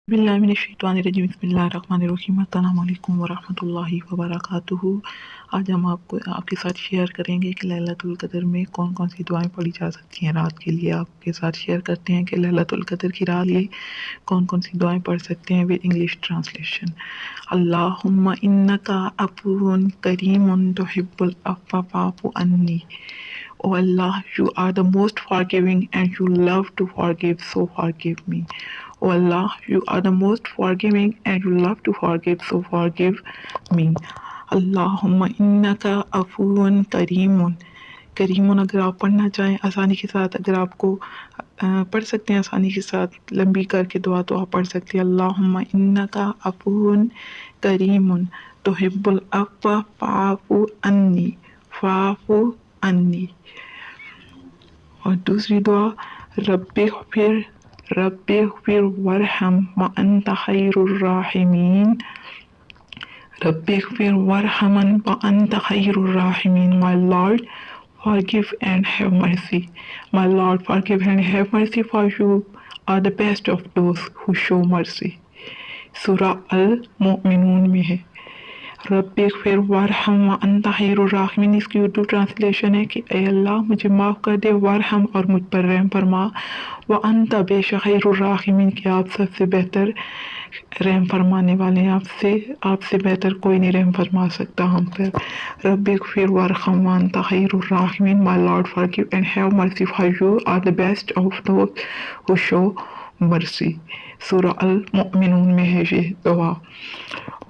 बिस्मिल्लाहिर्रहमानिर्रहीम अस्सलाम वालेकुम वरहमतुल्लाहि वबरकातुहू। आज हम आपके साथ शेयर करेंगे कि लैलतुल क़द्र में कौन कौन सी दुआएं पढ़ी जा सकती हैं रात के लिए। आपके साथ शेयर करते हैं कि लैलतुल क़द्र की रात लिए कौन कौन सी दुआएं पढ़ सकते हैं विद इंग्लिश ट्रांसलेशन। अल्लाहुम्मा इन्नका अफ़ुव्वुन करीमुन तुहिब्बुल अफ़्व फ़अफ़ु अन्नी। O Allah, you are the most forgiving and you love to forgive, so forgive me. O Allah, you are the most forgiving and you love to forgive, so forgive me. Allahumma innaka afuun करीमुन। करीमुन अगर आप पढ़ना चाहें आसानी के साथ, अगर आपको पढ़ सकते हैं आसानी के साथ लंबी करके दुआ तो आप पढ़ सकते हैं अल्लाहुम्मा इन्नका अफून करीमुन तुहिब्बुल अफ़्व फ़अफ़ु अन्नी फ़अफ़ु अन्नी। और दूसरी दुआ रब्बिग़फ़िर वरहम व अंत खैरुर राहिमीन। रब्बिग़फ़िर वरहमन व अंत खैरुर राहिमीन। My Lord, forgive and have mercy. My Lord, forgive and have mercy, for you are the best of those who show mercy. सूरा अल मोमिनून में है। रब्बिग़फ़िर वरहम व अंत खैरुर राहिमीन। इसकी उर्दू ट्रांसलेशन है कि ऐ अल्लाह मुझे माफ़ कर दे, वरहम और मुझ पर रहम फरमा, व अंत बेशक खैरुर राहिमीन कि आप सबसे बेहतर रहम फरमाने वाले हैं, आपसे बेहतर कोई नहीं रहम फरमा सकता हम पर। रब्बिग़फ़िर वरहम व अंत खैरुर राहिमीन। My lord forgive and have mercy, for you are the best of those who show mercy. सूरा अल मोमिनून में है ये दुआ।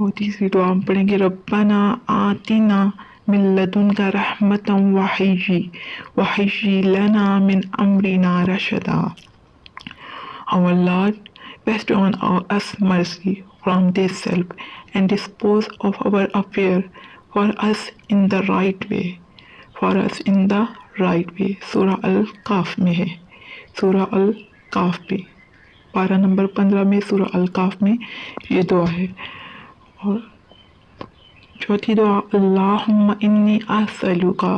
और तीसरी दुआ हम पढ़ेंगे रब्बना आतिना मिन लदुनका रहमतन वहय्यि लना मिन अमरिना रशदा। Our Lord, bestow on us mercy from this self and dispose of our affair for us in the right way. For us in the right way. सूरा अल काफ में है। सूरा अल काफ पे पारा नंबर 15 में सूरा अल काफ में ये दुआ है। और चौथी दुआ अल्लाहुम्मा इन्नी अस्अलुका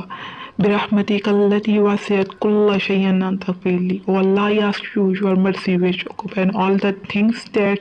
बिरहमतिकल्लती वसिअत कुल्ल शैइन अन तग़फिर ली। O Allah, I ask you your mercy which occupy all the things that